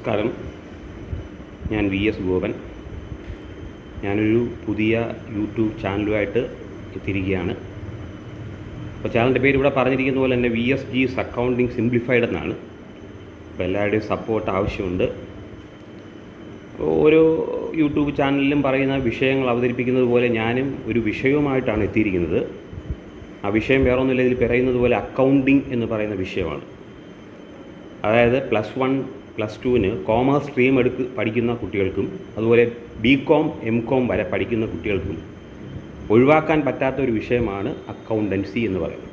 നമസ്കാരം. ഞാൻ VS ഗോപൻ. ഞാനൊരു പുതിയ യൂട്യൂബ് ചാനലുമായിട്ട് എത്തിയിരിക്കുകയാണ്. അപ്പോൾ ചാനലിൻ്റെ പേര് ഇവിടെ പറഞ്ഞിരിക്കുന്ന പോലെ തന്നെ VSG's അക്കൗണ്ടിങ് സിംപ്ലിഫൈഡ് എന്നാണ്. അപ്പോൾ എല്ലാവരുടെയും സപ്പോർട്ട് ആവശ്യമുണ്ട്. ഓരോ യൂട്യൂബ് ചാനലിലും പറയുന്ന വിഷയങ്ങൾ അവതരിപ്പിക്കുന്നത് പോലെ ഞാനും ഒരു വിഷയവുമായിട്ടാണ് എത്തിയിരിക്കുന്നത്. ആ വിഷയം വേറെ ഒന്നുമില്ല, ഇതിൽ പറയുന്നത് പോലെ അക്കൗണ്ടിങ് എന്ന് പറയുന്ന വിഷയമാണ്. അതായത് +1 +2 കോമേഴ്സ് സ്ട്രീം പഠിക്കുന്ന കുട്ടികൾക്കും അതുപോലെ BCom MCom വരെ പഠിക്കുന്ന കുട്ടികൾക്കും ഒഴിവാക്കാൻ പറ്റാത്ത ഒരു വിഷയമാണ് അക്കൗണ്ടൻസി എന്ന് പറയുന്നത്.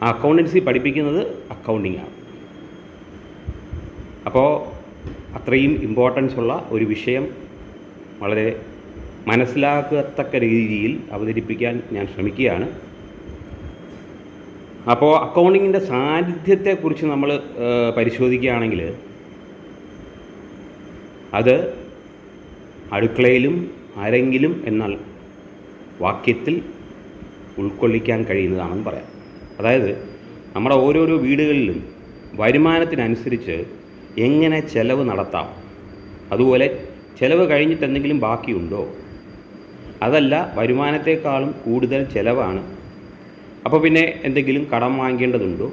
ആ അക്കൗണ്ടൻസി പഠിപ്പിക്കുന്നത് അക്കൗണ്ടിങ് ആണ്. അപ്പോൾ അത്രയും ഇമ്പോർട്ടൻസ് ഉള്ള ഒരു വിഷയം വളരെ മനസ്സിലാക്കത്തക്ക രീതിയിൽ അവതരിപ്പിക്കാൻ ഞാൻ ശ്രമിക്കുകയാണ്. അപ്പോൾ അക്കൗണ്ടിങ്ങിൻ്റെ സാന്നിധ്യത്തെക്കുറിച്ച് നമ്മൾ പരിശോധിക്കുകയാണെങ്കിൽ അത് അടുക്കളയിലും ആരെങ്കിലും എന്ന വാക്യത്തിൽ ഉൾക്കൊള്ളിക്കാൻ കഴിയുന്നതാണെന്ന് പറയാം. അതായത് നമ്മുടെ ഓരോരോ വീടുകളിലും വരുമാനത്തിനനുസരിച്ച് എങ്ങനെ ചെലവ് നടത്താം, അതുപോലെ ചെലവ് കഴിഞ്ഞിട്ട് എന്തെങ്കിലും ബാക്കിയുണ്ടോ, അതല്ല വരുമാനത്തെക്കാളും കൂടുതൽ ചെലവാണ്, അപ്പോൾ പിന്നെ എന്തെങ്കിലും കടം വാങ്ങേണ്ടതുണ്ടോ,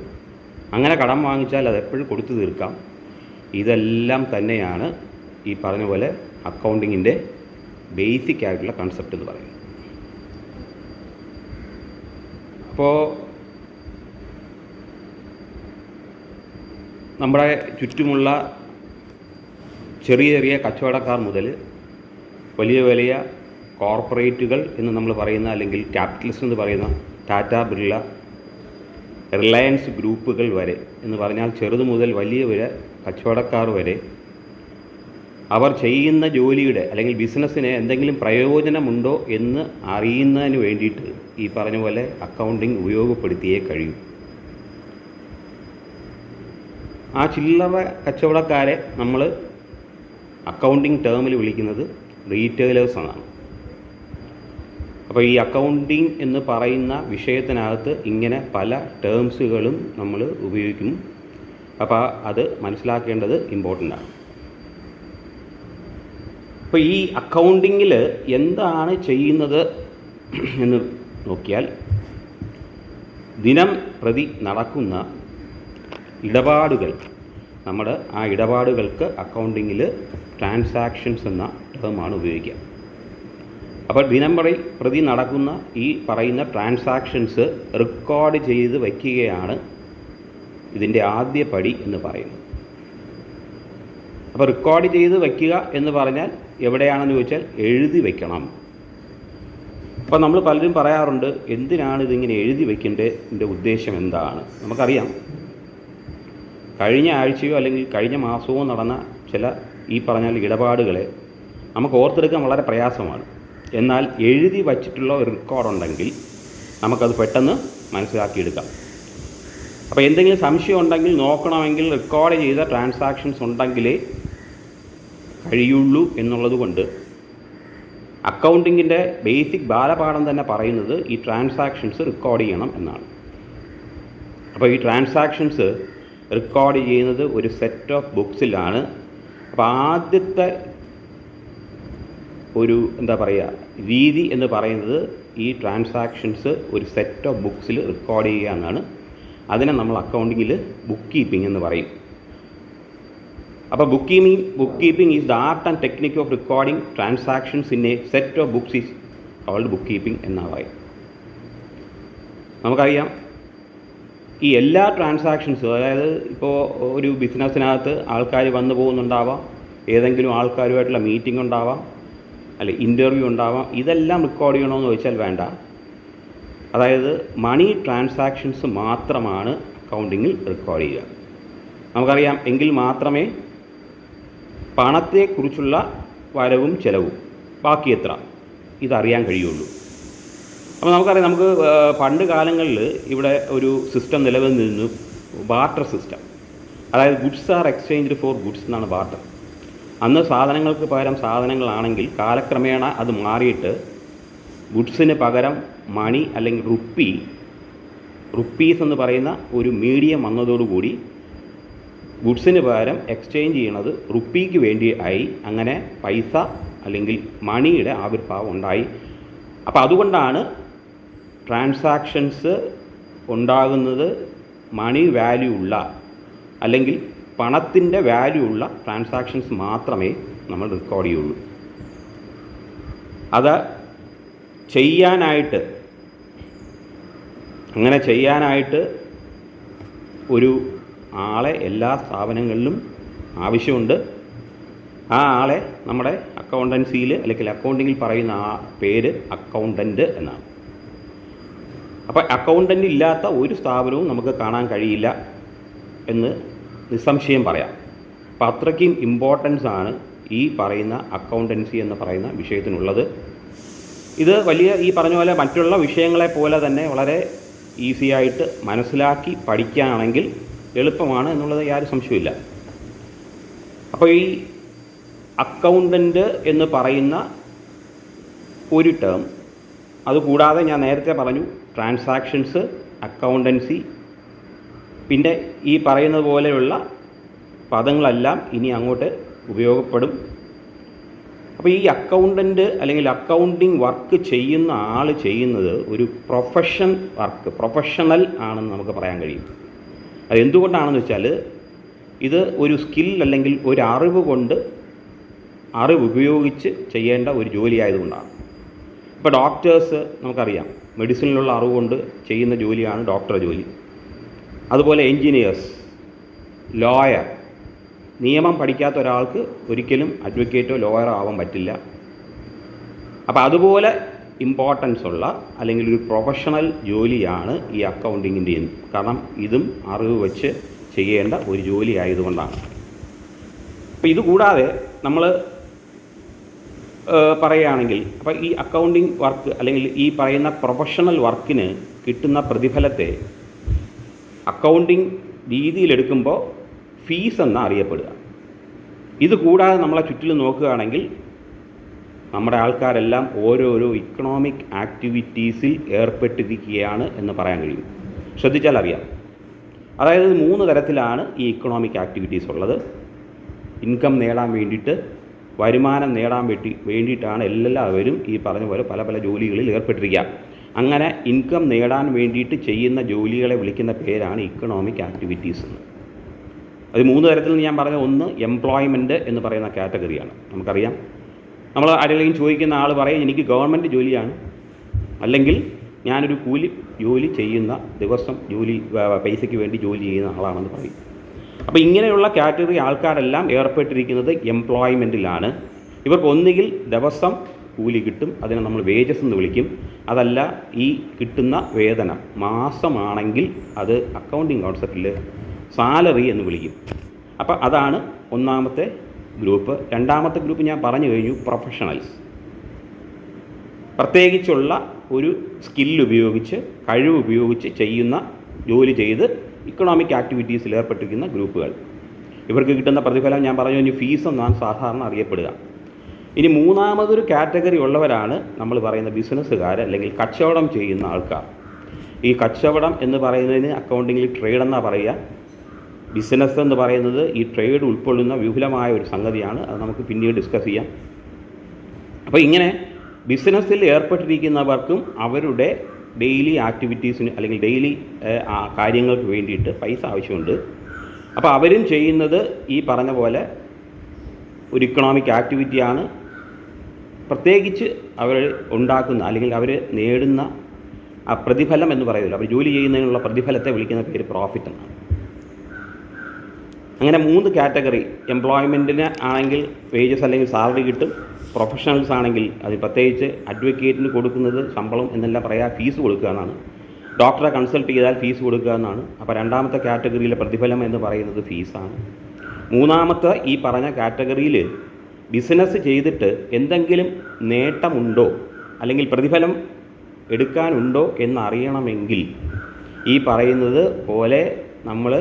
അങ്ങനെ കടം വാങ്ങിച്ചാൽ അതെപ്പോഴും കൊടുത്തു തീർക്കാം. ഇതെല്ലാം തന്നെയാണ് ഈ പറഞ്ഞ പോലെ അക്കൗണ്ടിങ്ങിൻ്റെ ബേസിക് ആയിട്ടുള്ള കൺസെപ്റ്റ് എന്ന് പറയുന്നത്. അപ്പോൾ നമ്മുടെ ചുറ്റുമുള്ള ചെറിയ ചെറിയ കച്ചവടക്കാർ മുതൽ വലിയ വലിയ കോർപ്പറേറ്റുകൾ എന്ന് നമ്മൾ പറയുന്ന, അല്ലെങ്കിൽ ക്യാപിറ്റലിസ്റ്റ് എന്ന് പറയുന്ന ടാറ്റ, ബിർള, റിലയൻസ് ഗ്രൂപ്പുകൾ വരെ എന്ന് പറഞ്ഞാൽ ചെറുത് മുതൽ വലിയ വരെ കച്ചവടക്കാർ വരെ അവർ ചെയ്യുന്ന ജോലിയുടെ അല്ലെങ്കിൽ ബിസിനസ്സിന് എന്തെങ്കിലും പ്രയോജനമുണ്ടോ എന്ന് അറിയുന്നതിന് വേണ്ടിയിട്ട് ഈ പറഞ്ഞ പോലെ അക്കൗണ്ടിങ് ഉപയോഗപ്പെടുത്തിയേ കഴിയൂ. ആ ചില്ലറ കച്ചവടക്കാരെ നമ്മൾ അക്കൗണ്ടിങ് ടേമിൽ വിളിക്കുന്നത് റീറ്റെയിലേഴ്സ് എന്നാണ്. അപ്പോൾ ഈ അക്കൗണ്ടിങ് എന്ന് പറയുന്ന വിഷയത്തിനകത്ത് ഇങ്ങനെ പല ടേംസുകളും നമ്മൾ ഉപയോഗിക്കും. അപ്പോൾ അത് മനസ്സിലാക്കേണ്ടത് ഇമ്പോർട്ടൻ്റ് ആണ്. അപ്പോൾ ഈ അക്കൗണ്ടിങ്ങിൽ എന്താണ് ചെയ്യുന്നത് എന്ന് നോക്കിയാൽ, ദിനം പ്രതി നടക്കുന്ന ഇടപാടുകൾ, നമ്മൾ ആ ഇടപാടുകൾക്ക് അക്കൗണ്ടിങ്ങിൽ ട്രാൻസാക്ഷൻസ് എന്ന ടേമാണ് ഉപയോഗിക്കുക. അപ്പോൾ ദിനം പ്രതി നടക്കുന്ന ഈ പറയുന്ന ട്രാൻസാക്ഷൻസ് റെക്കോർഡ് ചെയ്ത് വയ്ക്കുകയാണ് ഇതിൻ്റെ ആദ്യ പടി എന്ന് പറയുന്നത്. അപ്പോൾ റെക്കോർഡ് ചെയ്ത് വയ്ക്കുക എന്ന് പറഞ്ഞാൽ എവിടെയാണെന്ന് ചോദിച്ചാൽ എഴുതി വയ്ക്കണം. അപ്പോൾ നമ്മൾ പലരും പറയാറുണ്ട്, എന്തിനാണ് ഇതിങ്ങനെ എഴുതി വയ്ക്കേണ്ടതിൻ്റെ ഉദ്ദേശം എന്താണ്? നമുക്കറിയാം, കഴിഞ്ഞ ആഴ്ചയോ അല്ലെങ്കിൽ കഴിഞ്ഞ മാസമോ നടന്ന ചില ഈ പറഞ്ഞാൽ ഇടപാടുകളെ നമുക്ക് ഓർത്തെടുക്കാൻ വളരെ പ്രയാസമാണ്. എന്നാൽ എഴുതി വച്ചിട്ടുള്ള ഒരു റെക്കോർഡുണ്ടെങ്കിൽ നമുക്കത് പെട്ടെന്ന് മനസ്സിലാക്കിയെടുക്കാം. അപ്പോൾ എന്തെങ്കിലും സംശയം ഉണ്ടെങ്കിൽ നോക്കണമെങ്കിൽ റെക്കോർഡ് ചെയ്ത ട്രാൻസാക്ഷൻസ് ഉണ്ടെങ്കിലേ കഴിയുള്ളൂ എന്നുള്ളത് കൊണ്ട് അക്കൗണ്ടിങ്ങിൻ്റെ ബേസിക് ബാലപാഠം തന്നെ പറയുന്നത് ഈ ട്രാൻസാക്ഷൻസ് റെക്കോർഡ് ചെയ്യണം എന്നാണ്. അപ്പോൾ ഈ ട്രാൻസാക്ഷൻസ് റെക്കോർഡ് ചെയ്യുന്നത് ഒരു സെറ്റ് ഓഫ് ബുക്സിലാണ്. അപ്പോൾ ആദ്യത്തെ ഒരു രീതി എന്ന് പറയുന്നത് ഈ ട്രാൻസാക്ഷൻസ് ഒരു സെറ്റ് ഓഫ് ബുക്സിൽ റെക്കോർഡ് ചെയ്യുക എന്നാണ്. അതിനെ നമ്മൾ അക്കൗണ്ടിങ്ങിൽ ബുക്ക് കീപ്പിംഗ് എന്ന് പറയും. അപ്പോൾ book keeping is the art and technique of recording transactions in a set of books is called book keeping എന്നാണ് പറയും. നമുക്കറിയാം, ഈ എല്ലാ ട്രാൻസാക്ഷൻസും, അതായത് ഇപ്പോൾ ഒരു ബിസിനസ്സിനകത്ത് ആൾക്കാർ വന്നു പോകുന്നുണ്ടാവാം, ഏതെങ്കിലും ആൾക്കാരുമായിട്ടുള്ള മീറ്റിംഗ് ഉണ്ടാവാം, അല്ലെ ഇൻ്റർവ്യൂ ഉണ്ടാവാം, ഇതെല്ലാം റെക്കോർഡ് ചെയ്യണമെന്ന് ചോദിച്ചാൽ വേണ്ട. അതായത് മണി ട്രാൻസാക്ഷൻസ് മാത്രമാണ് അക്കൗണ്ടിങ്ങിൽ റെക്കോർഡ് ചെയ്യുക. നമുക്കറിയാം, എങ്കിൽ മാത്രമേ പണത്തെക്കുറിച്ചുള്ള വരവും ചെലവും ബാക്കി എത്ര ഇതറിയാൻ കഴിയുള്ളൂ. അപ്പോൾ നമുക്കറിയാം, നമുക്ക് പണ്ട് കാലങ്ങളിൽ ഇവിടെ ഒരു സിസ്റ്റം നിലനിന്നിരുന്നു, ബാർട്ടർ സിസ്റ്റം. അതായത് goods are exchanged four goods എന്നാണ് ബാർട്ടർ. അന്ന് സാധനങ്ങൾക്ക് പകരം സാധനങ്ങളാണെങ്കിൽ കാലക്രമേണ അത് മാറിയിട്ട് ഗുഡ്സിന് പകരം മണി അല്ലെങ്കിൽ റുപ്പീസ് എന്ന് പറയുന്ന ഒരു മീഡിയം വന്നതോടുകൂടി ഗുഡ്സിന് പകരം എക്സ്ചേഞ്ച് ചെയ്യണത് റുപ്പിക്ക് വേണ്ടി ആയി. അങ്ങനെ പൈസ അല്ലെങ്കിൽ മണിയുടെ ആവിർഭാവം ഉണ്ടായി. അപ്പോൾ അതുകൊണ്ടാണ് ട്രാൻസാക്ഷൻസ് ഉണ്ടാകുന്നത് മണി വാല്യൂ ഉള്ള അല്ലെങ്കിൽ പണത്തിൻ്റെ വാല്യൂ ഉള്ള ട്രാൻസാക്ഷൻസ് മാത്രമേ നമ്മൾ റെക്കോർഡ് ചെയ്യുള്ളൂ. അത് അങ്ങനെ ചെയ്യാനായിട്ട് ഒരു ആളെ എല്ലാ സ്ഥാപനങ്ങളിലും ആവശ്യമുണ്ട്. ആ ആളെ നമ്മുടെ അക്കൗണ്ടൻസിയിൽ അല്ലെങ്കിൽ അക്കൗണ്ടിങ്ങിൽ പറയുന്ന ആ പേര് അക്കൗണ്ടൻറ്റ് എന്നാണ്. അപ്പോൾ അക്കൗണ്ടൻ്റ് ഇല്ലാത്ത ഒരു സ്ഥാപനവും നമുക്ക് കാണാൻ കഴിയില്ല എന്ന് നിസ്സംശയം പറയാം. അപ്പോൾ അത്രയ്ക്കും ഇമ്പോർട്ടൻസ് ആണ് ഈ പറയുന്ന അക്കൗണ്ടൻസി എന്ന് പറയുന്ന വിഷയത്തിനുള്ളത്. ഇത് വലിയ ഈ പറഞ്ഞ പോലെ മറ്റുള്ള വിഷയങ്ങളെ പോലെ തന്നെ വളരെ ഈസി ആയിട്ട് മനസ്സിലാക്കി പഠിക്കുകയാണെങ്കിൽ എളുപ്പമാണ് എന്നുള്ളത് യാതൊരു സംശയമില്ല. അപ്പോൾ ഈ അക്കൗണ്ടൻ്റ് എന്ന് പറയുന്ന ഒരു ടേം, അതുകൂടാതെ ഞാൻ നേരത്തെ പറഞ്ഞു ട്രാൻസാക്ഷൻസ്, അക്കൗണ്ടൻസി, പിന്നെ ഈ പറയുന്നത് പോലെയുള്ള പദങ്ങളെല്ലാം ഇനി അങ്ങോട്ട് ഉപയോഗപ്പെടും. അപ്പോൾ ഈ അക്കൗണ്ടൻ്റ് അല്ലെങ്കിൽ അക്കൗണ്ടിങ് വർക്ക് ചെയ്യുന്ന ആൾ ചെയ്യുന്നത് ഒരു പ്രൊഫഷണൽ ആണെന്ന് നമുക്ക് പറയാൻ കഴിയും. അത് എന്തുകൊണ്ടാണെന്ന് വെച്ചാൽ ഇത് ഒരു സ്കിൽ അല്ലെങ്കിൽ ഒരു അറിവ് ഉപയോഗിച്ച് ചെയ്യേണ്ട ഒരു ജോലി ആയതുകൊണ്ടാണ്. ഇപ്പോൾ ഡോക്ടേഴ്സ് നമുക്കറിയാം, മെഡിസിനിലുള്ള അറിവ് കൊണ്ട് ചെയ്യുന്ന ജോലിയാണ് ഡോക്ടർ ജോലി. അതുപോലെ എൻജിനീയേഴ്സ്, ലോയർ, നിയമം പഠിക്കാത്ത ഒരാൾക്ക് ഒരിക്കലും അഡ്വക്കേറ്റോ ലോയറോ ആവാൻ പറ്റില്ല. അപ്പോൾ അതുപോലെ ഇമ്പോർട്ടൻസ് ഉള്ള അല്ലെങ്കിൽ ഒരു പ്രൊഫഷണൽ ജോലിയാണ് ഈ അക്കൗണ്ടിങ്ങിൻ്റെയും. കാരണം ഇതും അറിവ് വെച്ച് ചെയ്യേണ്ട ഒരു ജോലി ആയതുകൊണ്ടാണ്. അപ്പോൾ ഇതുകൂടാതെ നമ്മൾ പറയുകയാണെങ്കിൽ അപ്പോൾ ഈ അക്കൗണ്ടിങ് വർക്ക് അല്ലെങ്കിൽ ഈ പറയുന്ന പ്രൊഫഷണൽ വർക്കിന് കിട്ടുന്ന പ്രതിഫലത്തെ അക്കൗണ്ടിങ് രീതിയിലെടുക്കുമ്പോൾ ഫീസ് എന്നാണ് അറിയപ്പെടുക. ഇതുകൂടാതെ നമ്മളെ ചുറ്റിലും നോക്കുകയാണെങ്കിൽ നമ്മുടെ ആൾക്കാരെല്ലാം ഓരോരോ ഇക്കണോമിക് ആക്ടിവിറ്റീസിൽ ഏർപ്പെട്ടിരിക്കുകയാണ് എന്ന് പറയാൻ കഴിയും. ശ്രദ്ധിച്ചാൽ അറിയാം. അതായത് 3 തരത്തിലാണ് ഈ ഇക്കണോമിക് ആക്ടിവിറ്റീസ് ഉള്ളത്. ഇൻകം നേടാൻ വേണ്ടിയിട്ട്, വരുമാനം നേടാൻ വേണ്ടിയിട്ടാണ് എല്ലാവരും ഈ പറഞ്ഞ പോലെ പല പല ജോലികളിൽ ഏർപ്പെട്ടിരിക്കുക. അങ്ങനെ ഇൻകം നേടാൻ വേണ്ടിയിട്ട് ചെയ്യുന്ന ജോലികളെ വിളിക്കുന്ന പേരാണ് ഇക്കണോമിക് ആക്ടിവിറ്റീസ് എന്ന്. അത് 3 തരത്തിൽ ഞാൻ പറഞ്ഞ ഒന്ന് എംപ്ലോയ്മെൻറ്റ് എന്ന് പറയുന്ന കാറ്റഗറിയാണ്. നമുക്കറിയാം, നമ്മൾ ആരെങ്കിലും ചോദിക്കുന്ന ആൾ പറയും എനിക്ക് ഗവൺമെൻറ് ജോലിയാണ്, അല്ലെങ്കിൽ ഞാനൊരു കൂലി ജോലി ചെയ്യുന്ന ദിവസം പൈസയ്ക്ക് വേണ്ടി ജോലി ചെയ്യുന്ന ആളാണെന്ന് പറയും. അപ്പോൾ ഇങ്ങനെയുള്ള കാറ്റഗറി ആൾക്കാരെല്ലാം ഏർപ്പെട്ടിരിക്കുന്നത് എംപ്ലോയ്മെൻറ്റിലാണ്. ഇവർക്ക് ഒന്നുകിൽ ദിവസം കൂലി കിട്ടും, അതിനെ നമ്മൾ വേജസ് എന്ന് വിളിക്കും. അതല്ല, ഈ കിട്ടുന്ന വേതനം മാസമാണെങ്കിൽ അത് അക്കൗണ്ടിങ് കോൺസെപ്റ്റിൽ സാലറി എന്ന് വിളിക്കും. അപ്പോൾ അതാണ് ഒന്നാമത്തെ ഗ്രൂപ്പ്. രണ്ടാമത്തെ ഗ്രൂപ്പ് ഞാൻ പറഞ്ഞു കഴിഞ്ഞു, പ്രൊഫഷണൽസ്. പ്രത്യേകിച്ചുള്ള ഒരു സ്കില്ലുപയോഗിച്ച്, കഴിവുപയോഗിച്ച് ചെയ്യുന്ന ജോലി ചെയ്ത് ഇക്കണോമിക് ആക്ടിവിറ്റീസിൽ ഏർപ്പെട്ടിരിക്കുന്ന ഗ്രൂപ്പുകൾ. ഇവർക്ക് കിട്ടുന്ന പ്രതിഫലം ഞാൻ പറഞ്ഞു കഴിഞ്ഞു ഫീസ് എന്നാണ് സാധാരണ അറിയപ്പെടുക. ഇനി മൂന്നാമതൊരു കാറ്റഗറി ഉള്ളവരാണ് നമ്മൾ പറയുന്ന ബിസിനസ്സുകാർ അല്ലെങ്കിൽ കച്ചവടം ചെയ്യുന്ന ആൾക്കാർ. ഈ കച്ചവടം എന്ന് പറയുന്നതിന് അക്കൗണ്ടിങ്ങിൽ ട്രേഡ് എന്നാണ് പറയുക. ബിസിനസ് എന്ന് പറയുന്നത് ഈ ട്രേഡ് ഉൾക്കൊള്ളുന്ന വിപുലമായ ഒരു സംഗതിയാണ്. അത് നമുക്ക് പിന്നീട് ഡിസ്കസ് ചെയ്യാം. അപ്പോൾ ഇങ്ങനെ ബിസിനസ്സിൽ ഏർപ്പെട്ടിരിക്കുന്നവർക്കും അവരുടെ ഡെയിലി ആക്ടിവിറ്റീസിന് അല്ലെങ്കിൽ ഡെയിലി കാര്യങ്ങൾക്ക് വേണ്ടിയിട്ട് പൈസ ആവശ്യമുണ്ട്. അപ്പോൾ അവരും ചെയ്യുന്നത് ഈ പറഞ്ഞ പോലെ ഒരു ഇക്കണോമിക് ആക്ടിവിറ്റിയാണ്. പ്രത്യേകിച്ച് അവർ ഉണ്ടാക്കുന്ന അല്ലെങ്കിൽ അവർ നേടുന്ന ആ പ്രതിഫലം എന്ന് പറയുന്നില്ല, അവർ ജോലി ചെയ്യുന്നതിനുള്ള പ്രതിഫലത്തെ വിളിക്കുന്ന പേര് പ്രോഫിറ്റ് എന്നാണ്. അങ്ങനെ 3 കാറ്റഗറി. എംപ്ലോയ്മെൻറ്റിന് ആണെങ്കിൽ വേജസ് അല്ലെങ്കിൽ സാലറി കിട്ടും. പ്രൊഫഷണൽസ് ആണെങ്കിൽ അത് പ്രത്യേകിച്ച് അഡ്വക്കേറ്റിന് കൊടുക്കുന്നത് ശമ്പളം എന്നെല്ലാം പറയാം, ഫീസ് കൊടുക്കുക എന്നാണ്. ഡോക്ടറെ കൺസൾട്ട് ചെയ്താൽ ഫീസ് കൊടുക്കുക എന്നാണ്. അപ്പോൾ രണ്ടാമത്തെ കാറ്റഗറിയിലെ പ്രതിഫലം എന്ന് പറയുന്നത് ഫീസാണ്. മൂന്നാമത്തെ ഈ പറഞ്ഞ കാറ്റഗറിയിൽ ബിസിനസ് ചെയ്തിട്ട് എന്തെങ്കിലും നേട്ടമുണ്ടോ അല്ലെങ്കിൽ പ്രതിഫലം എടുക്കാനുണ്ടോ എന്നറിയണമെങ്കിൽ ഈ പറയുന്നത് പോലെ നമ്മൾ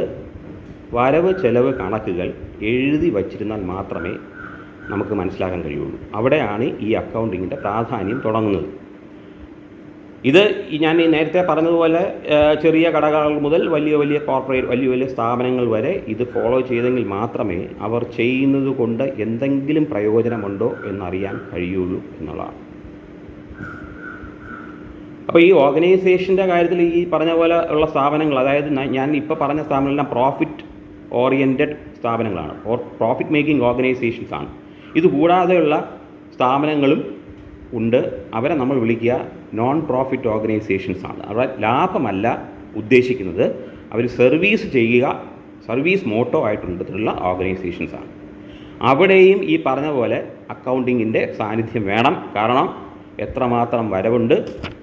വരവ് ചെലവ് കണക്കുകൾ എഴുതി വച്ചിരുന്നാൽ മാത്രമേ നമുക്ക് മനസ്സിലാക്കാൻ കഴിയുള്ളൂ. അവിടെയാണ് ഈ അക്കൗണ്ടിങ്ങിൻ്റെ പ്രാധാന്യം തുടങ്ങുന്നത്. ഇത് ഞാൻ ഈ നേരത്തെ പറഞ്ഞതുപോലെ ചെറിയ കടകൾ മുതൽ വലിയ വലിയ കോർപ്പറേറ്റ് വലിയ വലിയ സ്ഥാപനങ്ങൾ വരെ ഇത് ഫോളോ ചെയ്തെങ്കിൽ മാത്രമേ അവർ ചെയ്യുന്നത് കൊണ്ട് എന്തെങ്കിലും പ്രയോജനമുണ്ടോ എന്നറിയാൻ കഴിയുള്ളൂ എന്നുള്ളതാണ്. അപ്പോൾ ഈ ഓർഗനൈസേഷൻ്റെ കാര്യത്തിൽ ഈ പറഞ്ഞ പോലെ ഉള്ള സ്ഥാപനങ്ങൾ, അതായത് ഞാൻ ഇപ്പോൾ പറഞ്ഞ സ്ഥാപനങ്ങളെല്ലാം പ്രോഫിറ്റ് ഓറിയൻറ്റഡ് സ്ഥാപനങ്ങളാണ്, പ്രോഫിറ്റ് മേക്കിംഗ് ഓർഗനൈസേഷൻസ് ആണ്. ഇതുകൂടാതെയുള്ള സ്ഥാപനങ്ങളും ഉണ്ട്. അവരെ നമ്മൾ വിളിക്കുക നോൺ പ്രോഫിറ്റ് ഓർഗനൈസേഷൻസ് ആണ്. അവിടെ ലാഭമല്ല ഉദ്ദേശിക്കുന്നത്, അവർ സർവീസ് ചെയ്യുക, സർവീസ് മോട്ടോ ആയിട്ടുള്ള ഓർഗനൈസേഷൻസ് ആണ്. അവിടെയും ഈ പറഞ്ഞ പോലെ അക്കൗണ്ടിങ്ങിൻ്റെ സാന്നിധ്യം വേണം. കാരണം എത്രമാത്രം വരവുണ്ട്,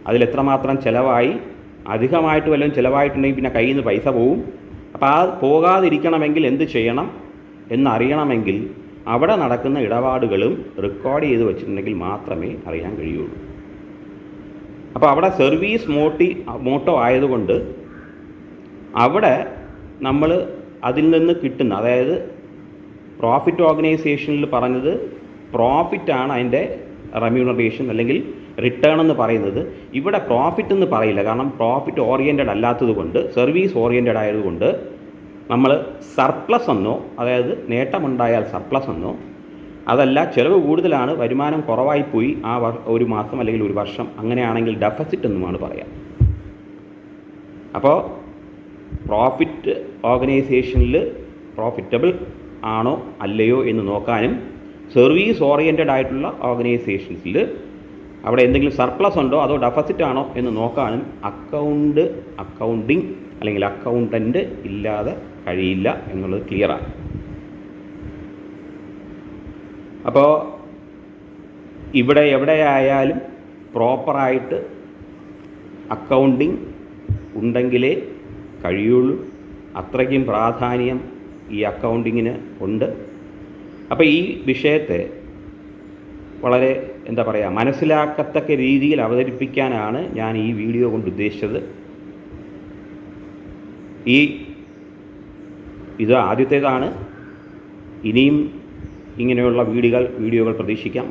അതിലെത്രമാത്രം ചിലവായി, അധികമായിട്ട് വല്ലതും ചിലവായിട്ടുണ്ടെങ്കിൽ പിന്നെ കയ്യിൽ നിന്ന് പൈസ പോവും. അപ്പോൾ ആ പോകാതിരിക്കണമെങ്കിൽ എന്ത് ചെയ്യണം എന്നറിയണമെങ്കിൽ അവിടെ നടക്കുന്ന ഇടപാടുകളും റെക്കോർഡ് ചെയ്ത് വെച്ചിട്ടുണ്ടെങ്കിൽ മാത്രമേ അറിയാൻ കഴിയുള്ളൂ. അപ്പോൾ അവിടെ സർവീസ് മോട്ടോ ആയതുകൊണ്ട് അവിടെ നമ്മൾ അതിൽ നിന്ന് കിട്ടുന്ന, അതായത് പ്രോഫിറ്റ് ഓർഗനൈസേഷനിൽ പറഞ്ഞത് പ്രോഫിറ്റാണ് അതിൻ്റെ റെമ്യൂണറേഷൻ അല്ലെങ്കിൽ റിട്ടേൺ എന്ന് പറയുന്നത്. ഇവിടെ പ്രോഫിറ്റ് എന്ന് പറയില്ല, കാരണം പ്രോഫിറ്റ് ഓറിയൻറ്റഡ് അല്ലാത്തത് കൊണ്ട്, സർവീസ് ഓറിയൻറ്റഡ് ആയതുകൊണ്ട് നമ്മൾ സർപ്ലസ് എന്നോ, അതായത് നേട്ടമുണ്ടായാൽ സർപ്ലസ് എന്നോ, അതല്ല ചിലവ് കൂടുതലാണ് വരുമാനം കുറവായിപ്പോയി ആ ഒരു മാസം അല്ലെങ്കിൽ ഒരു വർഷം, അങ്ങനെയാണെങ്കിൽ ഡെഫിസിറ്റ് എന്നുമാണ് പറയാം. അപ്പോൾ പ്രോഫിറ്റ് ഓർഗനൈസേഷനിൽ പ്രോഫിറ്റബിൾ ആണോ അല്ലയോ എന്ന് നോക്കാനും, സർവീസ് ഓറിയൻറ്റഡ് ആയിട്ടുള്ള ഓർഗനൈസേഷൻസിൽ അവിടെ എന്തെങ്കിലും സർപ്ലസ് ഉണ്ടോ അതോ ഡെഫിസിറ്റ് ആണോ എന്ന് നോക്കാനും അക്കൗണ്ടിങ് അല്ലെങ്കിൽ അക്കൗണ്ടൻ്റ് ഇല്ലാതെ കഴിയില്ല എന്നുള്ളത് ക്ലിയറാണ്. അപ്പോൾ ഇവിടെ എവിടെയായാലും പ്രോപ്പറായിട്ട് അക്കൗണ്ടിങ് ഉണ്ടെങ്കിലേ കഴിയുള്ളൂ. അത്രയ്ക്കും പ്രാധാന്യം ഈ അക്കൗണ്ടിങ്ങിന് ഉണ്ട്. അപ്പോൾ ഈ വിഷയത്തെ വളരെ മനസ്സിലാക്കത്തക്ക രീതിയിൽ അവതരിപ്പിക്കാനാണ് ഞാൻ ഈ വീഡിയോ കൊണ്ട് ഉദ്ദേശിച്ചത്. ഇത് ആദ്യത്തേതാണ്. ഇനിയും ഇങ്ങനെയുള്ള വീഡിയോകൾ പ്രതീക്ഷിക്കാം.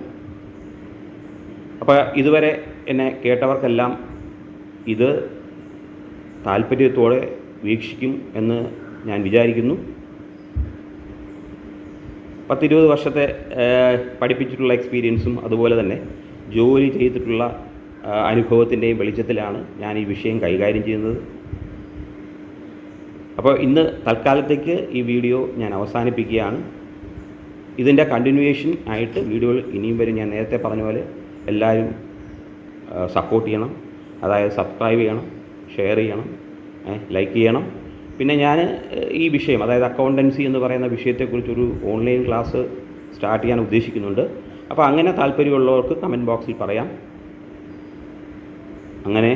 അപ്പോൾ ഇതുവരെ എന്നെ കേട്ടവർക്കെല്ലാം ഇത് താല്പര്യത്തോടെ വീക്ഷിക്കും എന്ന് ഞാൻ വിചാരിക്കുന്നു. 10-20 വർഷത്തെ പഠിപ്പിച്ചിട്ടുള്ള എക്സ്പീരിയൻസും അതുപോലെ തന്നെ ജോലി ചെയ്തിട്ടുള്ള അനുഭവത്തിൻ്റെയും വെളിച്ചത്തിലാണ് ഞാൻ ഈ വിഷയം കൈകാര്യം ചെയ്യുന്നത്. അപ്പോൾ ഇന്ന് തൽക്കാലത്തേക്ക് ഈ വീഡിയോ ഞാൻ അവസാനിപ്പിക്കുകയാണ്. ഇതിൻ്റെ കണ്ടിന്യൂവേഷൻ ആയിട്ട് വീഡിയോകൾ ഇനിയും വരും. ഞാൻ നേരത്തെ പറഞ്ഞ പോലെ എല്ലാവരും സപ്പോർട്ട് ചെയ്യണം, അതായത് സബ്സ്ക്രൈബ് ചെയ്യണം, ഷെയർ ചെയ്യണം, ലൈക്ക് ചെയ്യണം. പിന്നെ ഞാൻ ഈ വിഷയം, അതായത് അക്കൗണ്ടൻസി എന്ന് പറയുന്ന വിഷയത്തെക്കുറിച്ചൊരു ഓൺലൈൻ ക്ലാസ് സ്റ്റാർട്ട് ചെയ്യാൻ ഉദ്ദേശിക്കുന്നുണ്ട്. അപ്പോൾ അങ്ങനെ താല്പര്യമുള്ളവർക്ക് കമൻറ്റ് ബോക്സിൽ പറയാം. അങ്ങനെ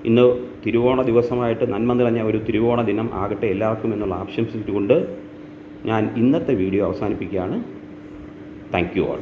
ഇന്ന് തിരുവോണ ദിവസമായിട്ട് നന്മ നിറഞ്ഞ ഒരു തിരുവോണ ദിനം ആകട്ടെ എല്ലാവർക്കും എന്നുള്ള ആശംസിച്ചുകൊണ്ട് ഞാൻ ഇന്നത്തെ വീഡിയോ അവസാനിപ്പിക്കുകയാണ്. Thank you all.